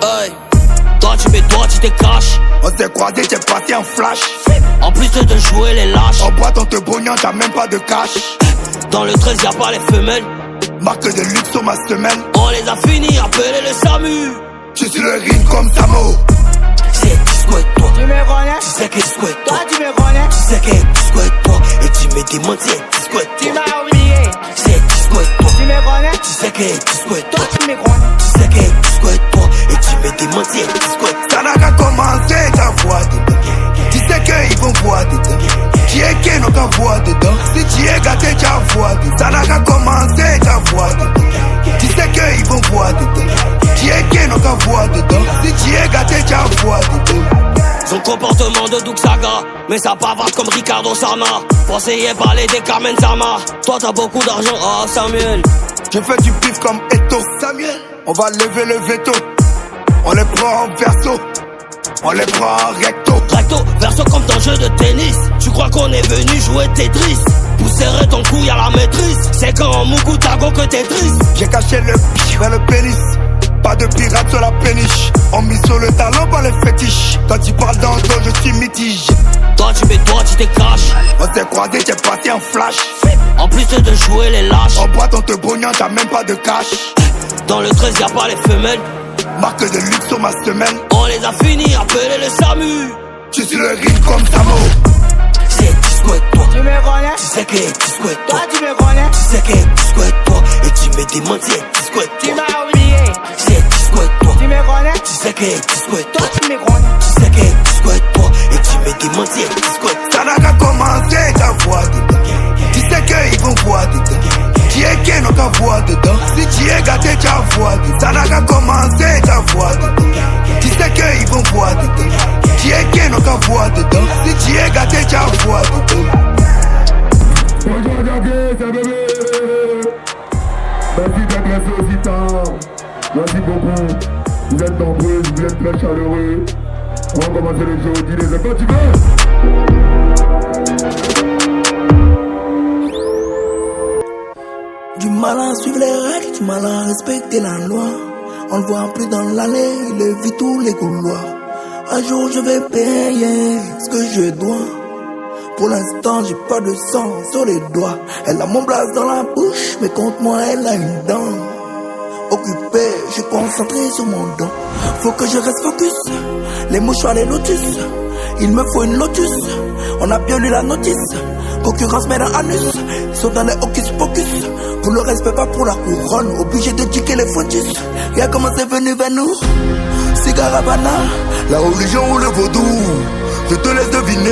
Hey, toi tu te caches. On s'est croisés, t'es passé en flash. En plus de te jouer les lâches. En boîte, on te bognant, t'as même pas de cash. Dans le 13 y'a pas les femelles. Marque de luxe sur ma semelle. On les a finis, appelez le SAMU. Je suis le ring comme Samo. C'est disquette toi. Tu me connais? Tu sais que disquette Toi toi. tu me connais? Tu sais que disquette toi. Et tu me demandes c'est disquette Tu toi. m'as oublié. C'est disquette toi. Tu me connais? Tu sais que disquette Toi toi. tu me connais? Tu sais que disquette toi. Et tu me demandes c'est disquette. Ça n'a qu'à commencer, ta voix dedans. Tu sais qu'ils vont voir dedans. Qui est qui n'a qu'à voir dedans. Si tu es gâté, tu as voir dedans. Ça n'a qu'à commencer, ta voix dedans. Tu sais qu'ils vont voir dedans. Qui est qui n'a qu'à voir dedans. Si tu es gâté, tu as voir dedans. Son comportement de Doug Saga, mais ça pavard comme Ricardo Sama. Conseiller parler des Carmen Sama. Toi t'as beaucoup d'argent, oh Samuel. Je fais du pif comme Eto. Samuel, on va lever le veto. On les prend en verso. On les prend en recto. Recto, verso comme ton jeu de tennis. Tu crois qu'on est venu jouer Tetris? Pour serrer ton couille à la maîtrise. C'est quand on moukou tago que t'es triste. J'ai caché le pif vers le pénis. Pas de pirate sur la péniche. On mise sur le talon, pas les fétiches. Quand tu parles dans le dos, je suis mitige. Toi tu te caches. On s'est croisés, t'es passé en flash. En plus de te jouer les lâches. En boîte, on te bognant, t'as même pas de cash. Dans le 13 y'a pas les femelles. Marque de luxe sur ma semelle. On les a finis, appelez le SAMU. Je suis le ring comme Samo. C'est disquette toi. Tu me connais? Tu sais que disquette toi. Toi tu me connais? Tu sais que disquette toi. Et tu me demandes c'est disquette Tu toi. m'as oublié. C'est disquette toi. Tu me connais? Tu sais que disquette Toi toi. tu me connais? Tu sais que disquette toi. Et tu me demandes c'est disquette. Ça n'a qu'à commencer, ta voix dedans. Tu sais qu'ils vont voir dedans. Qui est qui n'a qu'à voir dedans. Si tu es gâté, tu as voir dedans. Ça n'a qu'à commencer, ta voix dedans. Tu sais qu'ils vont voir dedans. Qui est qui n'a qu'à voir dedans. Si tu es gâté, tu as voir dedans. Bonjour Jacques, c'est bébé. Merci d'être resté aussi tard. Merci beaucoup. Vous êtes nombreux, vous êtes très chaleureux. On va commencer le jeu. Dis-les quand tu veux. Du mal à suivre les règles, du mal à respecter la loi. On le voit plus dans l'allée, il évite tous les couloirs. Un jour je vais payer ce que je dois. Pour l'instant j'ai pas de sang sur les doigts. Elle a mon blaze dans la bouche, mais contre moi elle a une dent. Occupé, je suis concentré sur mon dos. Faut que je reste focus, les mouchoirs, les lotus. Il me faut une lotus, on a bien lu la notice. Concurrence mais dans anus, ils sont dans les hocus pocus. Pour le respect, pas pour la couronne, obligé de tiquer les focus. Regarde comment c'est venu vers nous, cigare Havana. La religion ou le vaudou, je te laisse deviner.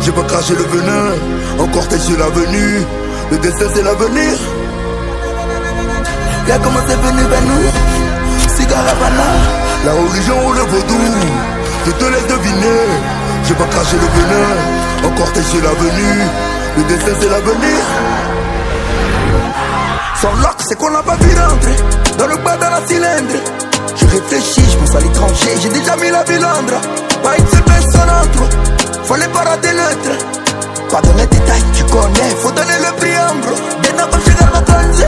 J'ai pas craché le venin, encore t'es sur l'avenue. Le destin c'est l'avenir. Regarde comment c'est venu vers nous, cigare Havana. La religion ou le vaudou, je te laisse deviner. J'ai pas craché le venin, encore t'es sur l'avenue. Le destin c'est l'avenir. Son lock, c'est qu'on l'a pas vu rentrer dans le bas de la cylindre. Je réfléchis, je pense à l'étranger, j'ai déjà mis la bilandre. Pas une seule personne en trop, fallait pas rater le train. Pas dans les détails, tu connais, faut donner le prix en gros. Bien avant que je garde ma tranche,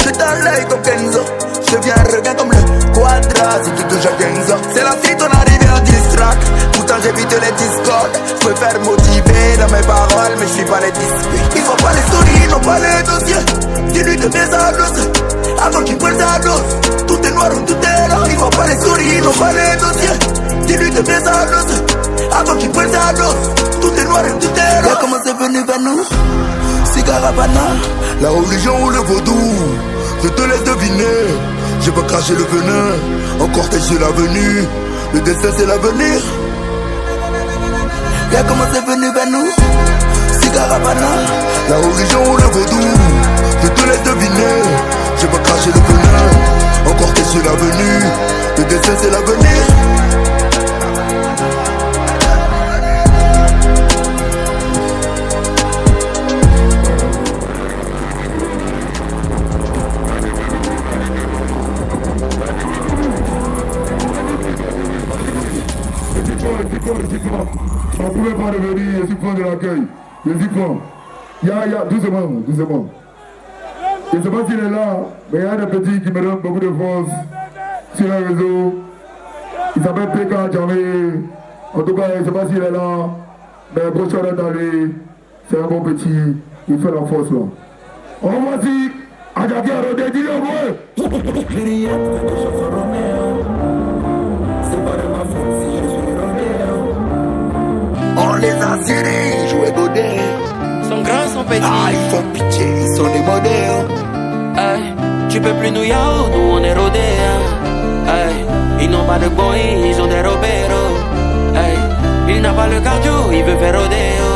je dans l'œil comme Kenzo. Je deviens un regain comme le Quadra, si tu touches à Kenzo. C'est la street, on arrive en distract. Pourtant j'évite les discords. Je peux faire motiver dans mes paroles, mais je suis pas les disques. Il faut pas les sourires, non pas les dossiers. Dis-lui de mes ados, avant qu'il prenne sa dose. Tout est noir ou tout est blanc. Il faut pas les sourires, non pas les dossiers. Dis-lui de mes ados, avant qu'il prenne sa dose. Tout est noir ou tout est blanc. Regarde comment c'est venu vers nous, cigare Havana. La religion ou le vaudou, je te laisse deviner. J'ai pas craché le venin, encore t'es sur l'avenue. Le destin c'est l'avenir. Regarde comment c'est venu vers nous, cigare Havana. La religion ou le vaudou, je te laisse deviner. J'ai pas craché le venin, encore t'es sur l'avenue. Le destin c'est l'avenir. On pouvait pas revenir, je suis fan de l'accueil. Je suis fan. Doucement, doucement. Je ne sais pas s'il est là, mais il y a des petits qui me donnent beaucoup de force sur les réseaux. Il s'appelle Péka Djamé. En tout cas, je ne sais pas s'il est là. Mais bonjour à lui. C'est un bon petit. Il fait la force là. On voici. Adjaki Arodé, dis-le moi. On les a serrés, jouer Godet. Sont grands, sont petits. Ah, ils font pitié, ils sont des modèles. Hey, tu peux plus nous yao, nous on est rodés. Hey, ils n'ont pas de boy, ils ont des roberos. Hey, il n'a pas le cardio, il veut faire rodéo.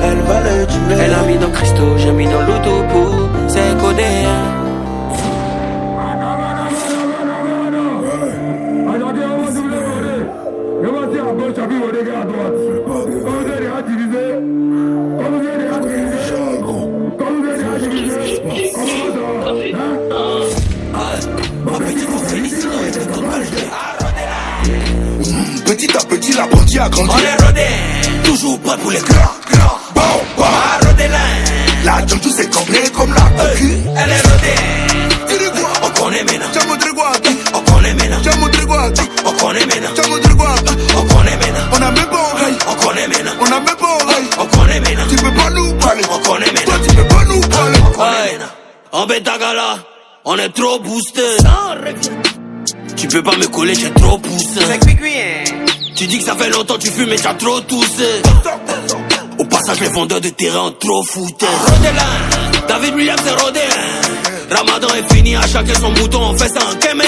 Elle va le tuer. Elle a mis dans Christo, j'ai mis dans l'Utupu. C'est codé. Petit à petit, l'apprenti a grandi. On est rodé, toujours prêt pour les grands. Bon, bon. À rodé là. La Django s'est cambrée comme la cocu. Elle est rodée. Tu dis quoi? On connaît maintenant. J'ai montré quoi? On connaît maintenant. J'ai montré quoi? On connaît maintenant. J'ai montré quoi? On connaît maintenant. On a même pas oreille. On connaît maintenant. On a même pas oreille. On connaît maintenant. Tu peux pas nous parler. On connaît Toi, maintenant. tu peux pas nous parler. On connaît maintenant. En Betagala, on est trop boosté. Tu peux pas me coller, j'ai trop poussé. Tu dis que ça fait longtemps que tu fumes mais t'as trop toussé. Au passage, les vendeurs de terrain ont trop fouté. Rodé David Williams est rodé. Ramadan est fini, à chacun son bouton, on fait ça en Kéméa.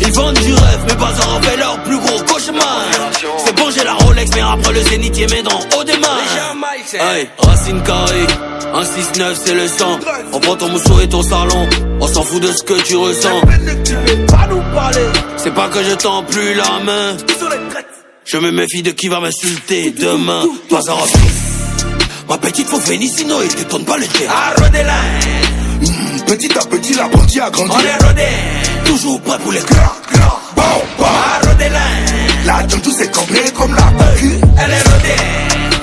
Ils vendent du rêve, mais pas en fait leur plus gros cauchemar. C'est bon, j'ai la Rolex, mais après le Zénith, il met dans haut des mains. Hey, Racine carrée, 1-6-9, c'est le sang. On prend ton mousseau et ton salon, on s'en fout de ce que tu ressens. Pas nous parler. C'est pas que je tends plus la main. Je me méfie de qui va m'insulter demain. Toi, ça ma petite faut venir, sinon il te tourne pas le jet. À rodé là. Petit à petit, l'apprenti a grandi. On est rodé, toujours prêt pour les grands. Bon, bon. À rodé là. La Django s'est cambrée comme la cocu. Elle est rodée.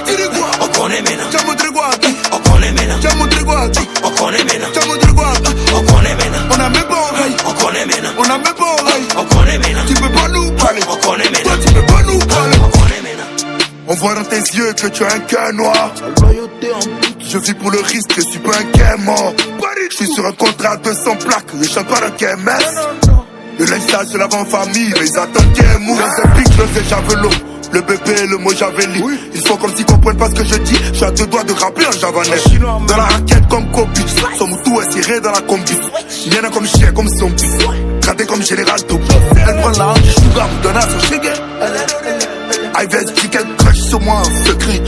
Tu dis quoi? On connaît maintenant. J'ai montré quoi? On connaît maintenant. J'ai montré quoi? On connaît maintenant. J'ai montré quoi? On connaît maintenant. On a même pas oreille. On connaît maintenant. On a même pas oreille. On connaît maintenant. Tu peux pas nous parler. On connaît Toi, maintenant. tu peux pas nous parler. On connaît maintenant. On voit dans tes yeux que tu as un cœur noir. Je vis pour le risque, je suis pas un quai mort. Je suis sur un contrat de 200 plaques, je chante pas d'un quai mess. Le lifestyle se lave en famille, mais ils attendent qu'elle mourre. Dans un pic, je sais javelot. Le bébé, le mot javeli. Ils font comme s'ils comprennent pas ce que je dis. Je suis à deux doigts de rapper en javanais. Dans la raquette comme Kobe. Son moutou est serré dans la combi. Y'en a comme chien, comme zombie. Gradé comme général Top. Elle prend la hanche du sugar, me donne à son chégué. Ives dit qu'elle crache sur moi un secret.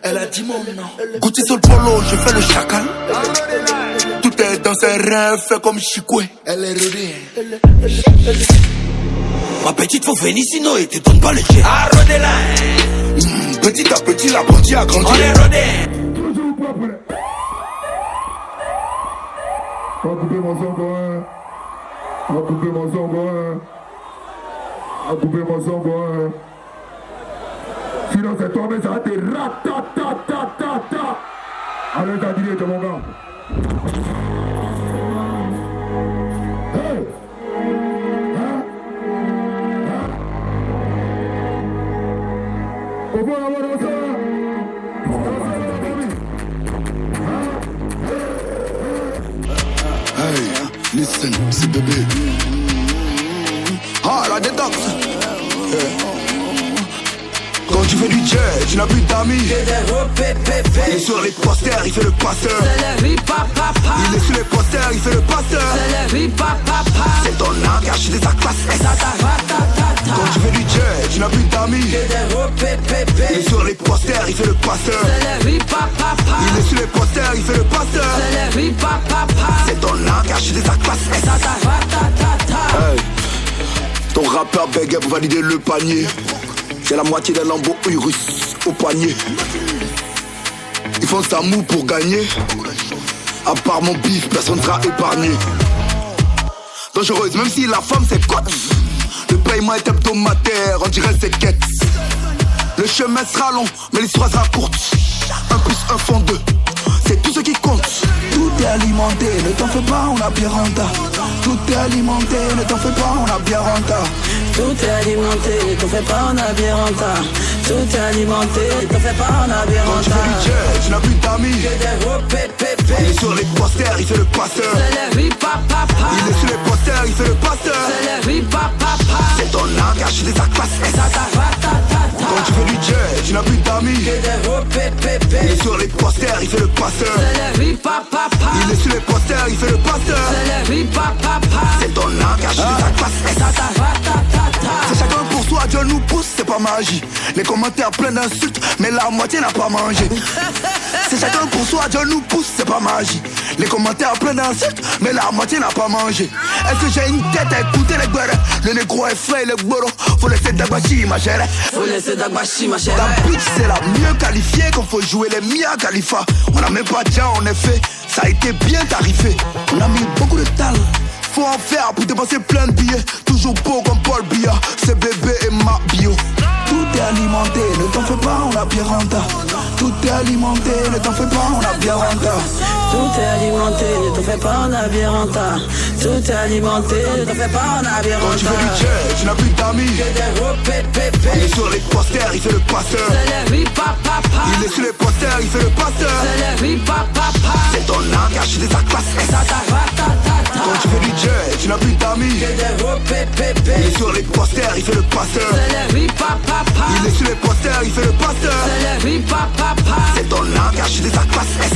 Elle a dit mon nom. Gucci sur le polo, je fais le chacal. Tout est dans ses reins, fait comme Chikwe. Elle est rodée. Ma petite faut venir, sinon il te donne pas le jet. À rodé là. Petit à petit, l'apprenti a grandi. On est rodé. Toujours pas prêt. On va couper mon sang, on va couper mon sang, on va couper mon sang, sinon c'est tombé, ça va te ratatatata. Allez, t'as dit, mon gars. Hey! Au revoir, la bonne ensemble. Hey, listen, c'est bébé. Ah, la détox. Quand tu fais du jet, tu n'as plus d'amis. Il est sur les posters, il fait le passeur. Il est sur les posters, il fait le passeur. C'est ton langage, c'est sa classe S. Quand tu fais du jet, tu n'as plus d'amis. Il est sur les posters, il fait le passeur. Il est sur les posters, il fait le passeur. C'est ton langage, c'est sa classe S. Hey. Ton rappeur bégaye pour valider le panier. J'ai la moitié d'un lambeau Urus au poignet. Ils font ça mou pour gagner. À part mon bif, personne sera épargné. Dangereuse, même si la femme c'est cote. Le paiement est hebdomadaire, on dirait c'est quête. Le chemin sera long, mais l'histoire sera courte. 1 plus 1 font 2, c'est tout ce qui compte. Tout est alimenté, ne t'en fais pas, on a bien renta. Tout est alimenté, ne t'en fais pas, on a bien renta. Tout est alimenté, t'en fais pas, on a bien rentable. Tout est alimenté, t'en fais pas, on a bien Quand tu fais rentable. du jet, tu n'as plus d'amis. Que des repépépés. Il est sur les posters, il fait le passeur. C'est le ripapapa. Il est sur les posters, il fait le passeur. C'est le ripapapa. C'est ton langage de sa classe S. Quand tu fais du jet, tu n'as plus d'amis. Que des repépépés. Il est sur les posters, il fait le passeur. C'est le ripapapa. Il est sur les posters, il fait le passeur. C'est le ripapapa. C'est ton langage de sa classe S. C'est chacun pour soi, Dieu nous pousse, c'est pas magie. Les commentaires pleins d'insultes, mais la moitié n'a pas mangé. C'est chacun pour soi, Dieu nous pousse, c'est pas magie. Les commentaires pleins d'insultes, mais la moitié n'a pas mangé. Est-ce que j'ai une tête à écouter les guerres? Le négro est frais, le gboro. Faut laisser Dagbashi, ma chérie. Faut laisser Dagbashi, ma chérie. La bitch, c'est la mieux qualifiée qu'on faut jouer les Mia Khalifa. On n'a même pas déjà en effet, ça a été bien tarifé. On a mis beaucoup de talent. Faut en faire pour dépenser plein de billets. Toujours beau comme Paul Biya, c'est bébé et ma bio. Tout est alimenté, ne t'en fais pas, on a bien rentable. Tout est alimenté, ne t'en fais pas, on a bien rentable. Tout est alimenté, ne t'en fais pas, on a bien rentable. Tout est alimenté, ne t'en fais pas, on a bien rentable. Quand tu fais du jet, tu n'as plus d'amis. Que des repépépés. Il est sur les posters, il fait le passeur. C'est le ripapapa. Il est sur les posters, il fait le passeur. C'est le ripapapa. C'est ton langage de sa classe S. Quand tu fais du jet, tu n'as plus d'amis. Que des repépépés. Il est sur les posters, il fait le passeur. C'est le ripapapa. Il est sur les posters, il fait le passeur. C'est le ripapapa. C'est ton langage de sa classe S.